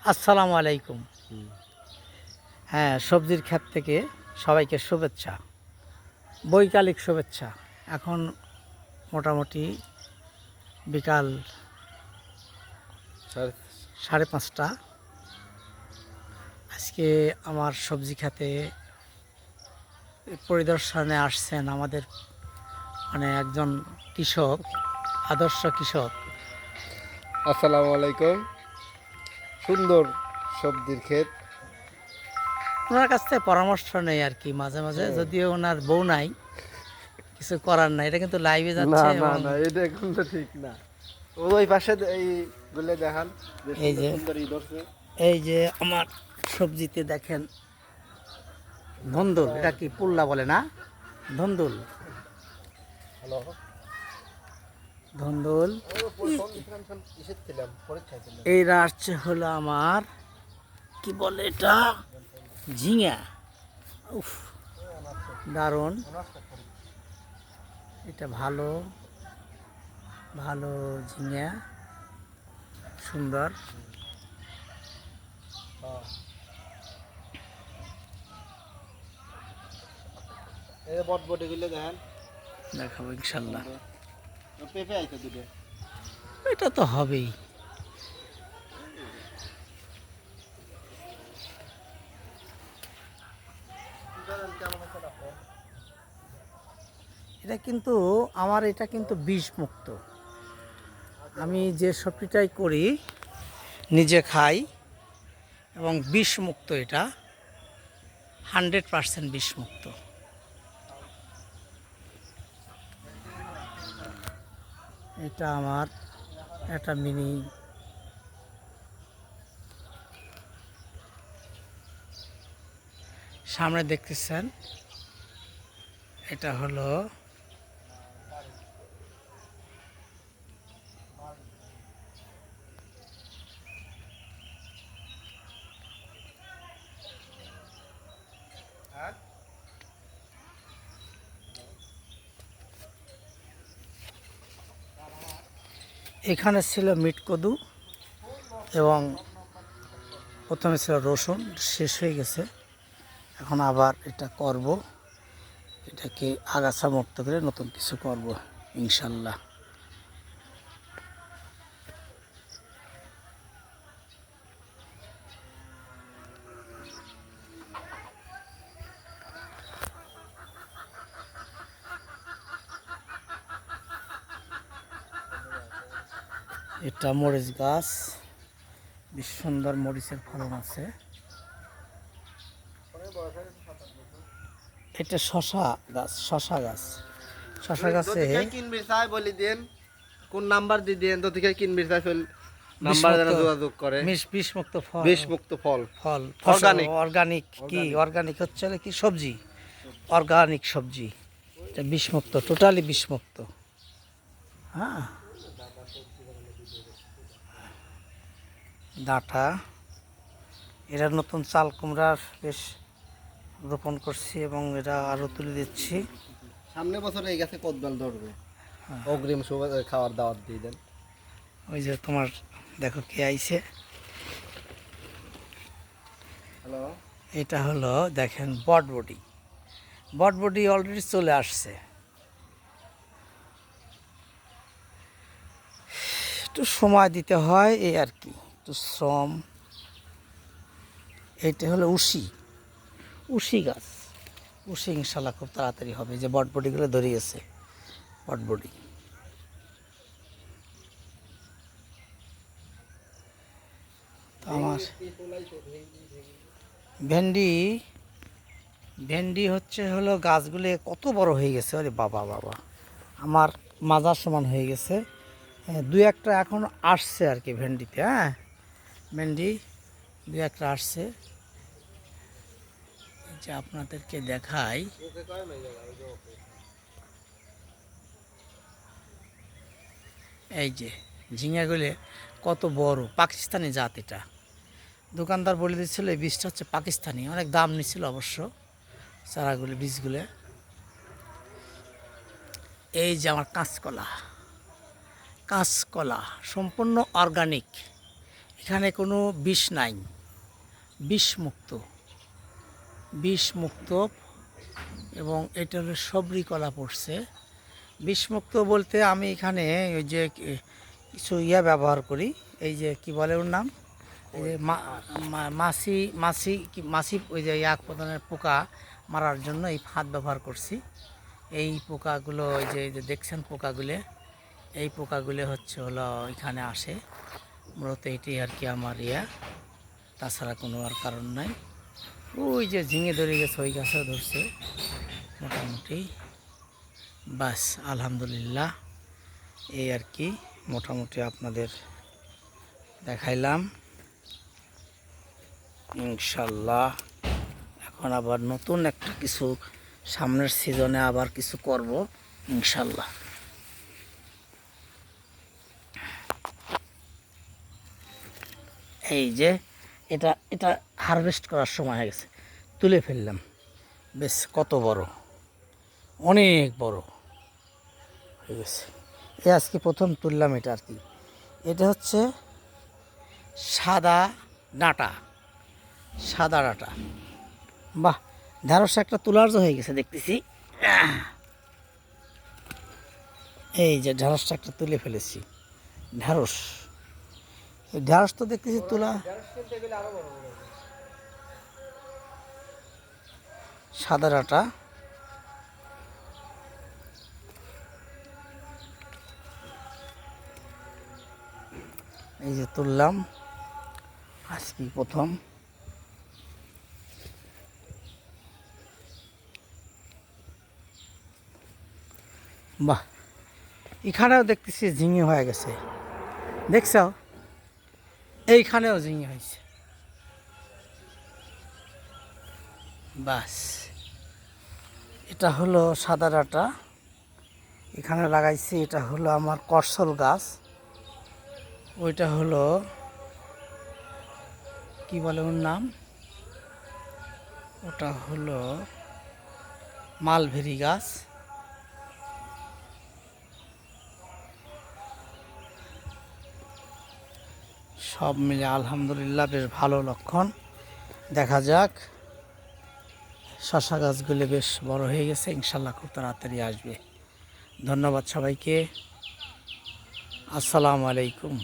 আসসালামু আলাইকুম। হ্যাঁ, সবজির ক্ষেত থেকে সবাইকে শুভেচ্ছা, বৈকালিক শুভেচ্ছা। এখন মোটামুটি বিকাল স্যার 5:30। আজকে আমার সবজি ক্ষেতে পরিদর্শনে আসছেন আমাদের একজন কৃষক, আদর্শ কৃষক। আসসালামু আলাইকুম। সুন্দর সবজির ক্ষেত। ওনার কাছ থেকে পরামর্শ নেই আর কি, মাঝে মাঝে, যদিও ওনার বউ নাই, কিছু করার নাই। এটা কিন্তু লাইভে না যাচ্ছে না এবং না, এটা কিন্তু ঠিক না। ওই পাশে এই গুলো দেখান, যে এই সুন্দর যে সুন্দর ই ধরছে। এই যে আমার সবজিতে দেখেন ধন্দুল, এটা কি পুল্লা বলে না, ধন্দুল, হ্যালো, ধন্দুল। কিসের ছিলাম, পরীক্ষায় ছিলাম। এই আসছে হলো আমার, কি বলে এটা, ঝিঙা। উফ, দারুণ। এটা ভালো ভালো ঝিঙা, সুন্দর। এই যে বটবটি গুলো দেখেন, দেখাবো ইনশাল্লাহ। পেঁপে আইছে দুটো। এটা তো হবেই। এটা কিন্তু এটা কিন্তু বিষ মুক্ত। আমি যে সবজিটাই করি নিজে খাই এবং বিষ মুক্ত। এটা 100% বিষ মুক্ত। এটা আমার একটা মিনি সামনে দেখতেছেন, এটা হলো এখানে ছিল মিট কদু এবং প্রথমে ছিল রসুন, শেষ হয়ে গেছে। এখন আবার এটা করব, এটাকে আগাছা মুক্ত করে নতুন কিছু করব ইনশাল্লাহ। এটা মরিচ গাছ, বেশ সুন্দর মরিচের ফলন আছে। এটা শশা গাছ, শশা গাছে কিনবি চাই বলি দেন, কোন নাম্বার দিয়ে দেন, তো থেকে কিনবি চাই নাম্বার বিষমুক্ত, যেন যোগাযোগ করে। বিষমুক্ত ফল, বিষমুক্ত ফল, ফল অর্গানিক। অর্গানিক। কি অর্গানিক হচ্ছে হলো কি সবজি, অর্গানিক সবজি। এটা বিষমুক্ত, টোটালি বিষমুক্ত। হ্যাঁ, ডাঁটা। এরা নতুন চাল কুমড়ার বেশ রোপণ করছি এবং এটা আরও তুলে দিচ্ছি। সামনে বছর এই গাছে কদবেল ধরবে, অগ্রিম শুভ খাওয়ার দাওয়াত দিয়ে দেন। ওই যে তোমার দেখো কে আইছে। হ্যালো, এটা হলো দেখেন বটবডি, বটবডি অলরেডি চলে আসছে। একটু সময় দিতে হয় এই আর কি, একটু শ্রম। এইটা হলো উশি গাছ, উশি ইনশাল্লাহ খুব তাড়াতাড়ি হবে। যে বটবডিগুলো ধরে গেছে, বটবডি। তো আমার ভেন্ডি, ভেন্ডি হলো গাছগুলো কত বড় হয়ে গেছে, আরে বাবা বাবা, আমার মাজার সমান হয়ে গেছে। দুই একটা এখন আসছে আর কি ভেন্ডিতে। হ্যাঁ, ভেন্ডি দুই একটা আসছে। এই যে আপনাদেরকে দেখাই, এই যে ঝিঙাগুলো কত বড়, পাকিস্তানি জাত। এটা দোকানদার বলে দিচ্ছিল এই বীজটা হচ্ছে পাকিস্তানি, অনেক দাম নিচ্ছিল অবশ্য চারাগুলো, বীজগুলো। এই যে আমার কাঁচকলা, কাঁচকলা সম্পূর্ণ অর্গানিক। এখানে কোনো বিষ নাই, বিষমুক্ত, বিষমুক্ত। এবং এটার সবরি কলা পড়ছে। বিষমুক্ত বলতে আমি এখানে ওই যে কিছু ব্যবহার করি, এই যে কি বলে ওর নাম, এই যে মাছি মাছি মাছি ওই যে প্রধানের পোকা মারার জন্য এই ফাঁদ ব্যবহার করছি। এই পোকাগুলো ওই যে দেখছেন পোকাগুলো, এই পোকাগুলো হলো এখানে আসে মূলত। এটি আর কি আমার তাছাড়া কোনো আর কারণ নাই। ওই যে ঝিঙে ধরে গেছে, ওই গাছেও ধরছে মোটামুটি। বাস আলহামদুলিল্লাহ, এই আর কি মোটামুটি আপনাদের দেখাইলাম। ইনশাল্লাহ এখন আবার নতুন একটা কিছু সামনের সিজনে আবার কিছু করব ইনশাল্লাহ। এই যে এটা এটা হারভেস্ট করার সময় হয়ে গেছে, তুলে ফেললাম। বেশ কত বড়, অনেক বড় হয়ে গেছে। আজকে প্রথম তুললাম এটা আর কি। এটা হচ্ছে সাদা ডাঁটা, সাদা ডাঁটা। বাহ, ঢ্যাঁড়স একটা তোলার হয়ে গেছে দেখতেছি। এই যে ঢ্যাঁড়সটা একটা তুলে ফেলেছি। ঢ্যাঁড়স, এই ঢ্যাঁড়স তো দেখতেছি তোলা। সাদা ডাঁটা, এই যে তুললাম আজকে প্রথম। বাহ, এখানেও দেখতেছি ঝিঙে হয়ে গেছে, দেখছ? এইখানেও ঝিঙে হয়েছে। বাস, এটা হলো সাদা ডাঁটা এখানে লাগাইছি। এটা হলো আমার করসল গাছ। ওইটা হলো কি বলে ওর নাম, ওটা হলো মালভেরি গাছ। সব মিলে আলহামদুলিল্লাহ বেশ ভালো লক্ষণ। দেখা যাক, শশা গাছগুলো বেশ বড় হয়ে গেছে, ইনশাল্লাহ খুব তাড়াতাড়ি আসবে। ধন্যবাদ সবাইকে, আসসালামু আলাইকুম।